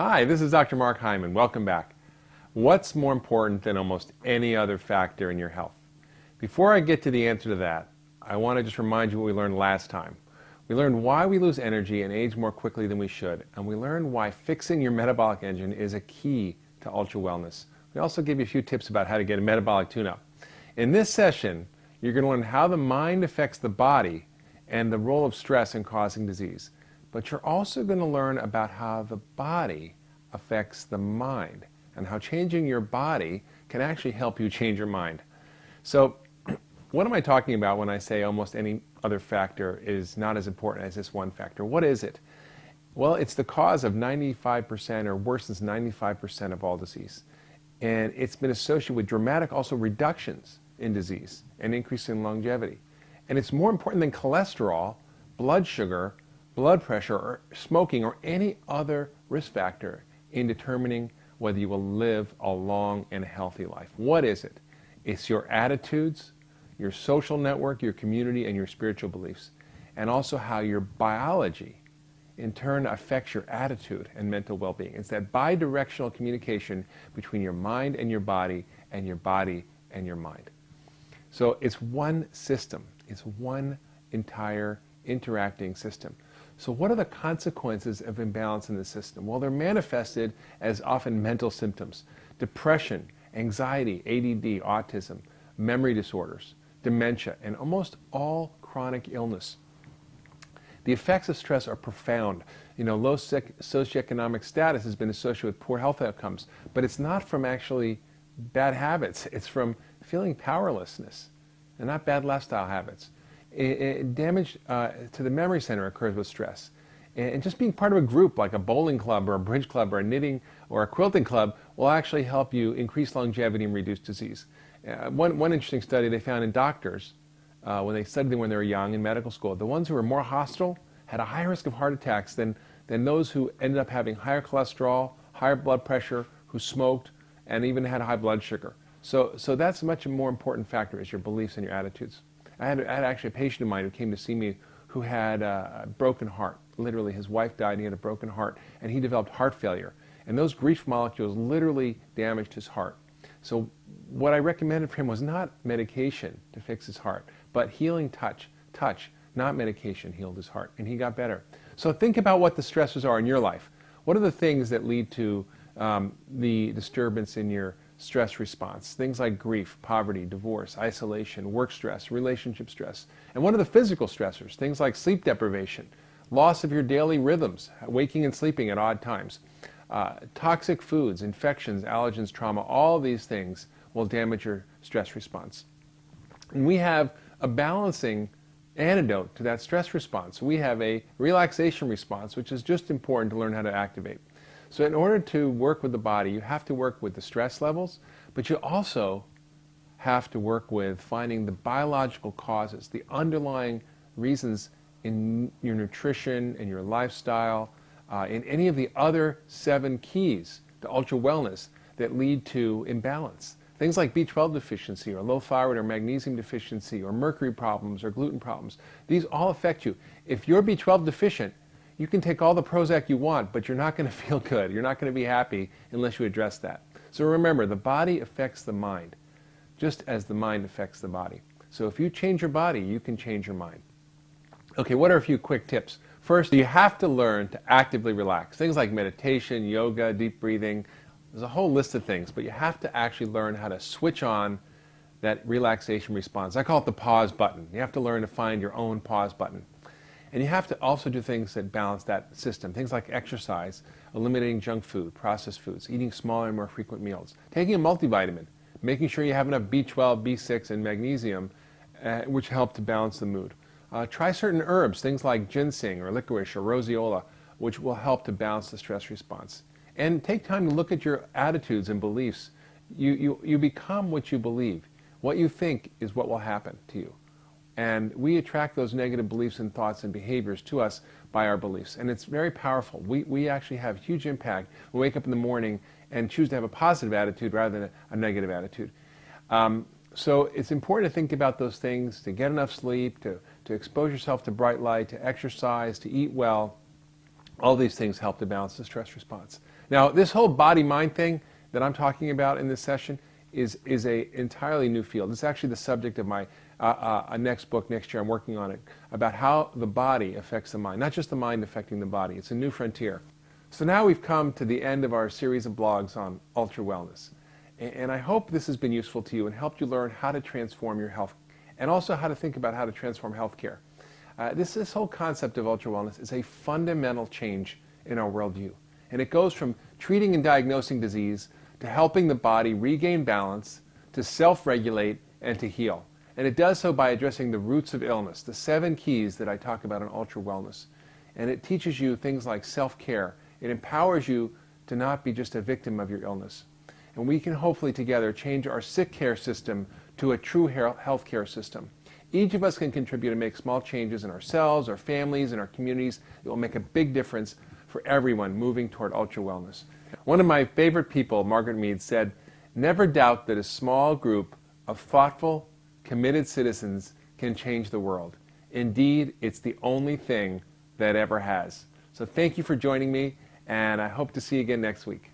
Hi, this is Dr. Mark Hyman. Welcome back. What's more important than almost any other factor in your health? Before I get to the answer to that, I want to just remind you what we learned last time. We learned why we lose energy and age more quickly than we should, and we learned why fixing your metabolic engine is a key to ultra wellness. We also give you a few tips about how to get a metabolic tune-up. In this session, you're going to learn how the mind affects the body and the role of stress in causing disease. But you're also going to learn about how the body affects the mind and how changing your body can actually help you change your mind. So what am I talking about when I say almost any other factor is not as important as this one factor? What is it? Well, it's the cause of 95% or worse than 95% of all disease. And it's been associated with dramatic also reductions in disease and increase in longevity. And it's more important than cholesterol, blood sugar, blood pressure, or smoking, or any other risk factor in determining whether you will live a long and healthy life. What is it? It's your attitudes, your social network, your community, and your spiritual beliefs. And also how your biology, in turn, affects your attitude and mental well-being. It's that bi-directional communication between your mind and your body and your body and your mind. So it's one system. It's one entire interacting system. So what are the consequences of imbalance in the system? Well, they're manifested as often mental symptoms: depression, anxiety, ADD, autism, memory disorders, dementia, and almost all chronic illness. The effects of stress are profound. Low socioeconomic status has been associated with poor health outcomes, but it's not from actually bad habits. It's from feeling powerlessness and not bad lifestyle habits. Damage to the memory center occurs with stress. And just being part of a group like a bowling club or a bridge club or a knitting or a quilting club will actually help you increase longevity and reduce disease. One interesting study they found in doctors, when they studied them when they were young in medical school, the ones who were more hostile had a higher risk of heart attacks than those who ended up having higher cholesterol, higher blood pressure, who smoked, and even had high blood sugar. So that's a much more important factor, is your beliefs and your attitudes. I had actually a patient of mine who came to see me who had a broken heart. Literally, his wife died and he had a broken heart, and he developed heart failure. And those grief molecules literally damaged his heart. So what I recommended for him was not medication to fix his heart, but healing touch. Touch, not medication, healed his heart, and he got better. So think about what the stressors are in your life. What are the things that lead to the disturbance in your stress response? Things like grief, poverty, divorce, isolation, work stress, relationship stress. And what are the physical stressors? Things like sleep deprivation, loss of your daily rhythms, waking and sleeping at odd times, toxic foods, infections, allergens, trauma. All these things will damage your stress response. And we have a balancing antidote to that stress response. We have a relaxation response, which is just important to learn how to activate. So in order to work with the body, you have to work with the stress levels, but you also have to work with finding the biological causes, the underlying reasons in your nutrition and your lifestyle, in any of the other 7 keys to ultra wellness that lead to imbalance. Things like B12 deficiency or low thyroid or magnesium deficiency or mercury problems or gluten problems. These all affect you. If you're B12 deficient, you can take all the Prozac you want, but you're not going to feel good. You're not going to be happy unless you address that. So remember, the body affects the mind, just as the mind affects the body. So if you change your body, you can change your mind. Okay, what are a few quick tips? First, you have to learn to actively relax. Things like meditation, yoga, deep breathing. There's a whole list of things, but you have to actually learn how to switch on that relaxation response. I call it the pause button. You have to learn to find your own pause button. And you have to also do things that balance that system. Things like exercise, eliminating junk food, processed foods, eating smaller and more frequent meals, taking a multivitamin, making sure you have enough B12, B6, and magnesium, which help to balance the mood. Try certain herbs, things like ginseng or licorice or roseola, which will help to balance the stress response. And take time to look at your attitudes and beliefs. You become what you believe. What you think is what will happen to you. And we attract those negative beliefs and thoughts and behaviors to us by our beliefs. And it's very powerful. We actually have huge impact. We wake up in the morning and choose to have a positive attitude rather than a negative attitude. So it's important to think about those things, to get enough sleep, to expose yourself to bright light, to exercise, to eat well, All these things help to balance the stress response. Now, this whole body-mind thing that I'm talking about in this session is a entirely new field. It's actually the subject of my next book next year. I'm working on it, about how the body affects the mind, not just the mind affecting the body. It's a new frontier. So now we've come to the end of our series of blogs on Ultra Wellness. And I hope this has been useful to you and helped you learn how to transform your health and also how to think about how to transform healthcare. This whole concept of Ultra Wellness is a fundamental change in our worldview. And it goes from treating and diagnosing disease to helping the body regain balance, to self-regulate, and to heal. And it does so by addressing the roots of illness, the 7 keys that I talk about in Ultra Wellness. And it teaches you things like self-care. It empowers you to not be just a victim of your illness. And we can hopefully together change our sick care system to a true health care system. Each of us can contribute and make small changes in ourselves, our families, and our communities that will make a big difference for everyone moving toward Ultra Wellness. One of my favorite people, Margaret Mead, said, "Never doubt that a small group of thoughtful, committed citizens can change the world. Indeed, it's the only thing that ever has." So thank you for joining me, and I hope to see you again next week.